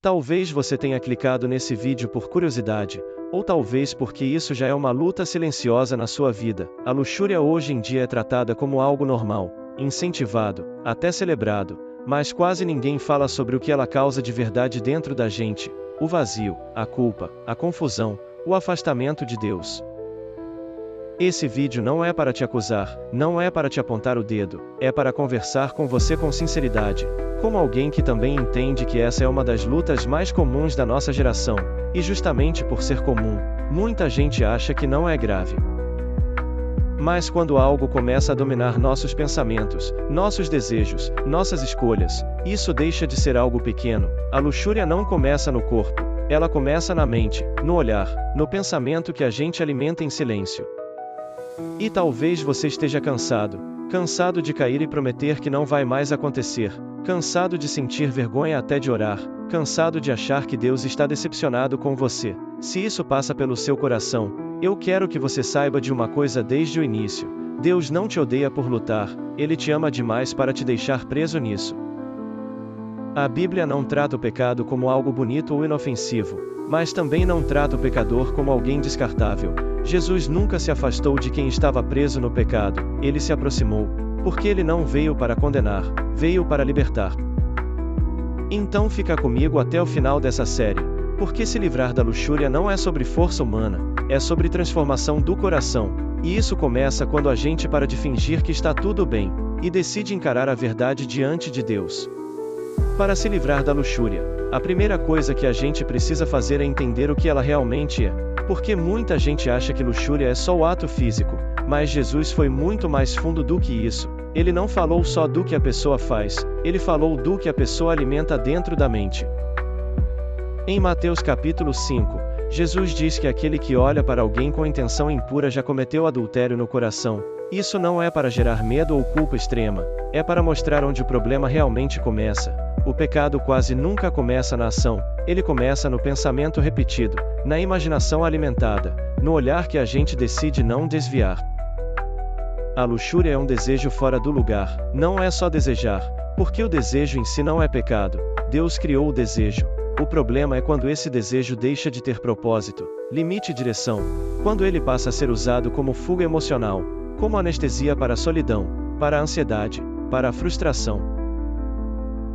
Talvez você tenha clicado nesse vídeo por curiosidade, ou talvez porque isso já é uma luta silenciosa na sua vida. A luxúria hoje em dia é tratada como algo normal, incentivado, até celebrado, mas quase ninguém fala sobre o que ela causa de verdade dentro da gente: o vazio, a culpa, a confusão, o afastamento de Deus. Esse vídeo não é para te acusar, não é para te apontar o dedo, é para conversar com você com sinceridade, como alguém que também entende que essa é uma das lutas mais comuns da nossa geração, e justamente por ser comum, muita gente acha que não é grave. Mas quando algo começa a dominar nossos pensamentos, nossos desejos, nossas escolhas, isso deixa de ser algo pequeno. A luxúria não começa no corpo, ela começa na mente, no olhar, no pensamento que a gente alimenta em silêncio. E talvez você esteja cansado de cair e prometer que não vai mais acontecer, cansado de sentir vergonha até de orar, cansado de achar que Deus está decepcionado com você. Se isso passa pelo seu coração, eu quero que você saiba de uma coisa desde o início: Deus não te odeia por lutar, Ele te ama demais para te deixar preso nisso. A Bíblia não trata o pecado como algo bonito ou inofensivo, mas também não trata o pecador como alguém descartável. Jesus nunca se afastou de quem estava preso no pecado, ele se aproximou, porque ele não veio para condenar, veio para libertar. Então fica comigo até o final dessa série, porque se livrar da luxúria não é sobre força humana, é sobre transformação do coração, e isso começa quando a gente para de fingir que está tudo bem, e decide encarar a verdade diante de Deus. Para se livrar da luxúria, a primeira coisa que a gente precisa fazer é entender o que ela realmente é. Porque muita gente acha que luxúria é só o ato físico, mas Jesus foi muito mais fundo do que isso. Ele não falou só do que a pessoa faz, ele falou do que a pessoa alimenta dentro da mente. Em Mateus capítulo 5, Jesus diz que aquele que olha para alguém com intenção impura já cometeu adultério no coração. Isso não é para gerar medo ou culpa extrema, é para mostrar onde o problema realmente começa. O pecado quase nunca começa na ação, ele começa no pensamento repetido, na imaginação alimentada, no olhar que a gente decide não desviar. A luxúria é um desejo fora do lugar, não é só desejar, porque o desejo em si não é pecado, Deus criou o desejo. O problema é quando esse desejo deixa de ter propósito, limite e direção, quando ele passa a ser usado como fuga emocional, como anestesia para a solidão, para a ansiedade, para a frustração.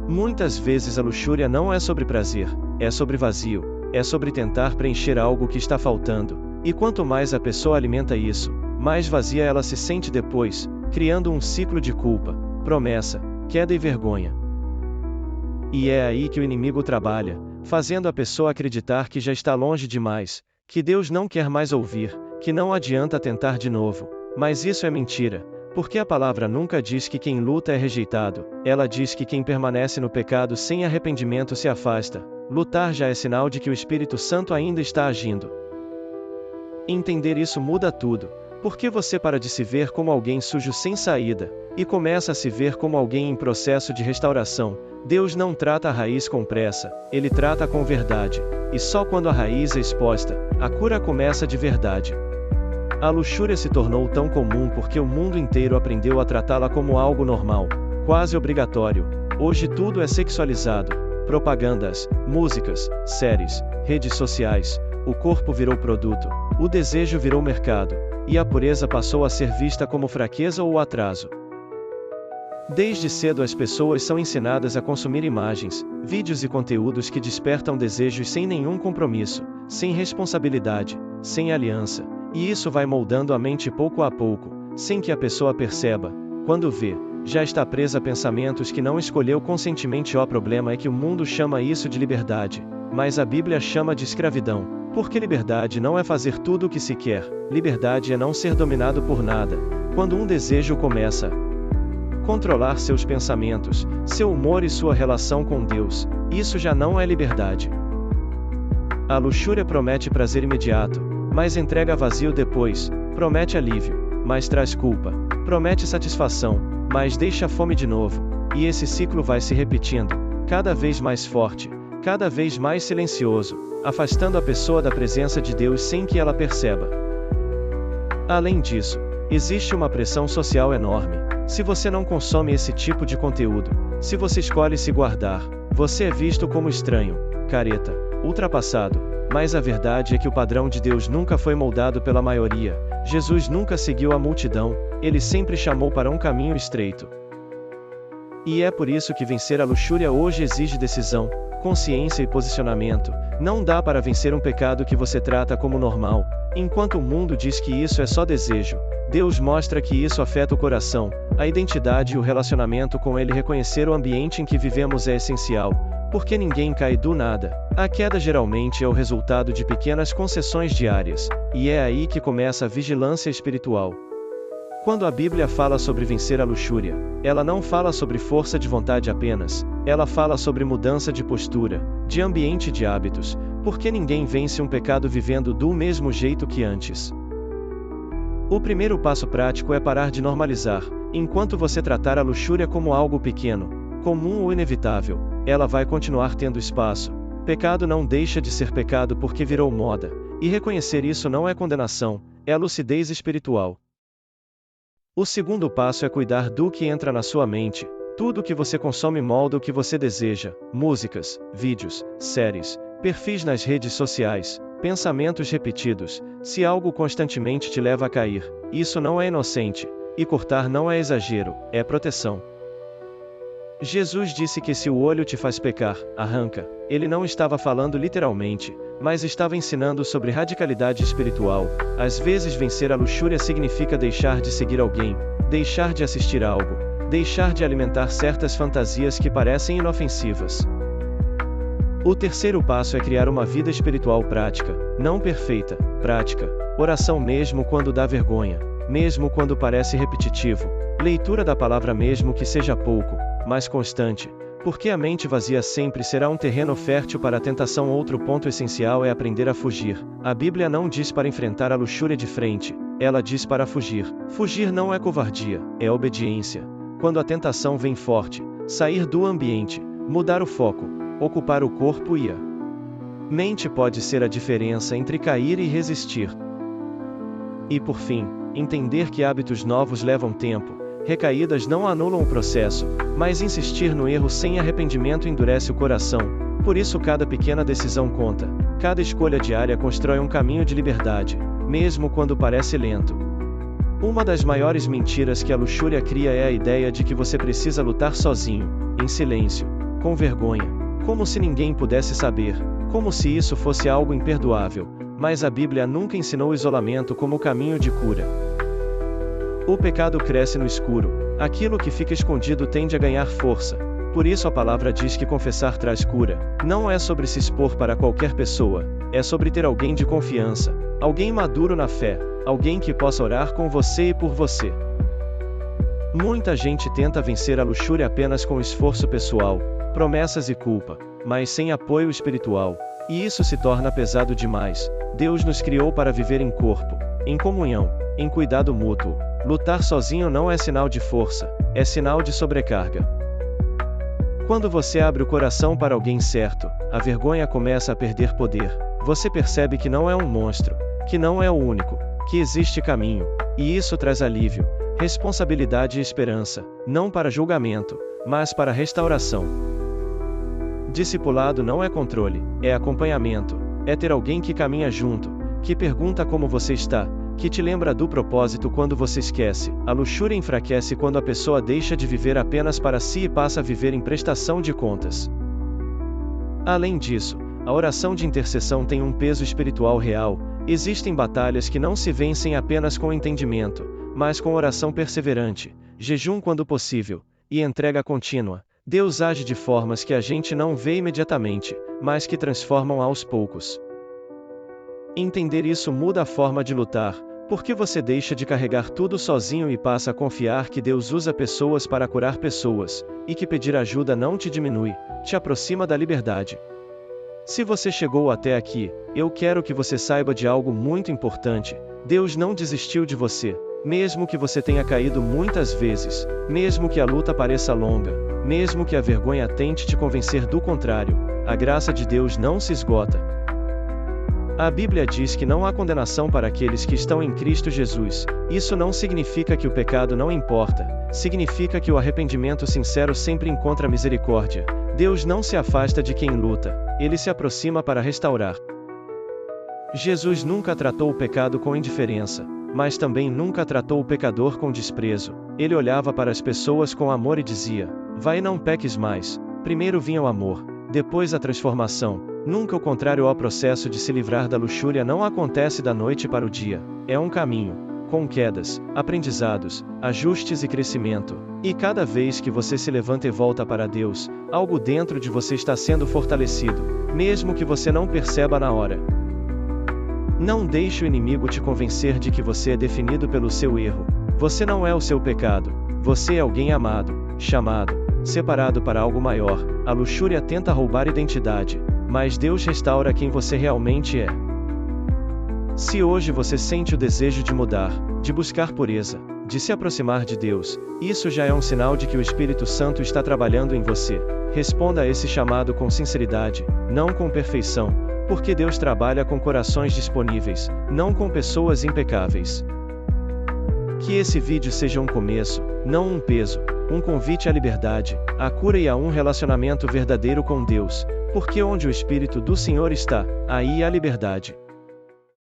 Muitas vezes a luxúria não é sobre prazer, é sobre vazio, é sobre tentar preencher algo que está faltando, e quanto mais a pessoa alimenta isso, mais vazia ela se sente depois, criando um ciclo de culpa, promessa, queda e vergonha. E é aí que o inimigo trabalha, fazendo a pessoa acreditar que já está longe demais, que Deus não quer mais ouvir, que não adianta tentar de novo. Mas isso é mentira, porque a palavra nunca diz que quem luta é rejeitado, ela diz que quem permanece no pecado sem arrependimento se afasta. Lutar já é sinal de que o Espírito Santo ainda está agindo. Entender isso muda tudo, porque você para de se ver como alguém sujo sem saída, e começa a se ver como alguém em processo de restauração. Deus não trata a raiz com pressa, ele trata com verdade, e só quando a raiz é exposta, a cura começa de verdade. A luxúria se tornou tão comum porque o mundo inteiro aprendeu a tratá-la como algo normal, quase obrigatório. Hoje tudo é sexualizado, propagandas, músicas, séries, redes sociais, o corpo virou produto, o desejo virou mercado, e a pureza passou a ser vista como fraqueza ou atraso. Desde cedo as pessoas são ensinadas a consumir imagens, vídeos e conteúdos que despertam desejos sem nenhum compromisso, sem responsabilidade, sem aliança. E isso vai moldando a mente pouco a pouco, sem que a pessoa perceba. Quando vê, já está presa a pensamentos que não escolheu conscientemente. O problema é que o mundo chama isso de liberdade, mas a Bíblia chama de escravidão, porque liberdade não é fazer tudo o que se quer, liberdade é não ser dominado por nada. Quando um desejo começa a controlar seus pensamentos, seu humor e sua relação com Deus, isso já não é liberdade. A luxúria promete prazer imediato, mas entrega vazio depois, promete alívio, mas traz culpa, promete satisfação, mas deixa fome de novo, e esse ciclo vai se repetindo, cada vez mais forte, cada vez mais silencioso, afastando a pessoa da presença de Deus sem que ela perceba. Além disso, existe uma pressão social enorme. Se você não consome esse tipo de conteúdo, se você escolhe se guardar, Você é visto como estranho, careta, ultrapassado. Mas a verdade é que o padrão de Deus nunca foi moldado pela maioria. Jesus nunca seguiu a multidão, ele sempre chamou para um caminho estreito. E é por isso que vencer a luxúria hoje exige decisão, consciência e posicionamento. Não dá para vencer um pecado que você trata como normal. Enquanto o mundo diz que isso é só desejo, Deus mostra que isso afeta o coração, a identidade e o relacionamento com Ele. Reconhecer o ambiente em que vivemos é essencial, porque ninguém cai do nada. A queda geralmente é o resultado de pequenas concessões diárias, e é aí que começa a vigilância espiritual. Quando a Bíblia fala sobre vencer a luxúria, ela não fala sobre força de vontade apenas, ela fala sobre mudança de postura, de ambiente e de hábitos, porque ninguém vence um pecado vivendo do mesmo jeito que antes. O primeiro passo prático é parar de normalizar. Enquanto você tratar a luxúria como algo pequeno, comum ou inevitável, ela vai continuar tendo espaço. Pecado não deixa de ser pecado porque virou moda, e reconhecer isso não é condenação, é a lucidez espiritual. O segundo passo é cuidar do que entra na sua mente. Tudo o que você consome molda o que você deseja: músicas, vídeos, séries, perfis nas redes sociais, pensamentos repetidos. Se algo constantemente te leva a cair, isso não é inocente, e cortar não é exagero, é proteção. Jesus disse que se o olho te faz pecar, arranca. Ele não estava falando literalmente, mas estava ensinando sobre radicalidade espiritual. Às vezes vencer a luxúria significa deixar de seguir alguém, deixar de assistir algo, deixar de alimentar certas fantasias que parecem inofensivas. O terceiro passo é criar uma vida espiritual prática, não perfeita, prática. Oração mesmo quando dá vergonha, mesmo quando parece repetitivo. Leitura da palavra mesmo que seja pouco, mas constante, porque a mente vazia sempre será um terreno fértil para a tentação. Outro ponto essencial é aprender a fugir. A Bíblia não diz para enfrentar a luxúria de frente, ela diz para fugir. Fugir não é covardia, é obediência. Quando a tentação vem forte, sair do ambiente, mudar o foco, ocupar o corpo e a mente pode ser a diferença entre cair e resistir. E por fim, entender que hábitos novos levam tempo. Recaídas não anulam o processo, mas insistir no erro sem arrependimento endurece o coração. Por isso cada pequena decisão conta. Cada escolha diária constrói um caminho de liberdade, mesmo quando parece lento. Uma das maiores mentiras que a luxúria cria é a ideia de que você precisa lutar sozinho, em silêncio, com vergonha, como se ninguém pudesse saber, como se isso fosse algo imperdoável. Mas a Bíblia nunca ensinou o isolamento como caminho de cura. O pecado cresce no escuro, aquilo que fica escondido tende a ganhar força. Por isso a palavra diz que confessar traz cura. Não é sobre se expor para qualquer pessoa, é sobre ter alguém de confiança, alguém maduro na fé, alguém que possa orar com você e por você. Muita gente tenta vencer a luxúria apenas com esforço pessoal, promessas e culpa, mas sem apoio espiritual, e isso se torna pesado demais. Deus nos criou para viver em corpo, em comunhão, em cuidado mútuo. Lutar sozinho não é sinal de força, é sinal de sobrecarga. Quando você abre o coração para alguém certo, a vergonha começa a perder poder. Você percebe que não é um monstro, que não é o único, que existe caminho, e isso traz alívio, responsabilidade e esperança, não para julgamento, mas para restauração. Discipulado não é controle, é acompanhamento, é ter alguém que caminha junto, que pergunta como você está, que te lembra do propósito quando você esquece. A luxúria enfraquece quando a pessoa deixa de viver apenas para si e passa a viver em prestação de contas. Além disso, a oração de intercessão tem um peso espiritual real. Existem batalhas que não se vencem apenas com entendimento, mas com oração perseverante, jejum quando possível, e entrega contínua. Deus age de formas que a gente não vê imediatamente, mas que transformam aos poucos. Entender isso muda a forma de lutar, porque você deixa de carregar tudo sozinho e passa a confiar que Deus usa pessoas para curar pessoas, e que pedir ajuda não te diminui, te aproxima da liberdade. Se você chegou até aqui, eu quero que você saiba de algo muito importante: Deus não desistiu de você, mesmo que você tenha caído muitas vezes, mesmo que a luta pareça longa, mesmo que a vergonha tente te convencer do contrário, a graça de Deus não se esgota. A Bíblia diz que não há condenação para aqueles que estão em Cristo Jesus. Isso não significa que o pecado não importa, significa que o arrependimento sincero sempre encontra misericórdia. Deus não se afasta de quem luta, ele se aproxima para restaurar. Jesus nunca tratou o pecado com indiferença, mas também nunca tratou o pecador com desprezo. Ele olhava para as pessoas com amor e dizia: vai e não peques mais. Primeiro vinha o amor, depois a transformação. Nunca o contrário ao processo de se livrar da luxúria não acontece da noite para o dia. É um caminho, com quedas, aprendizados, ajustes e crescimento. E cada vez que você se levanta e volta para Deus, algo dentro de você está sendo fortalecido, mesmo que você não perceba na hora. Não deixe o inimigo te convencer de que você é definido pelo seu erro. Você não é o seu pecado. Você é alguém amado, chamado, separado para algo maior. A luxúria tenta roubar identidade, mas Deus restaura quem você realmente é. Se hoje você sente o desejo de mudar, de buscar pureza, de se aproximar de Deus, isso já é um sinal de que o Espírito Santo está trabalhando em você. Responda a esse chamado com sinceridade, não com perfeição, porque Deus trabalha com corações disponíveis, não com pessoas impecáveis. Que esse vídeo seja um começo, não um peso, um convite à liberdade, à cura e a um relacionamento verdadeiro com Deus, porque onde o Espírito do Senhor está, aí há liberdade.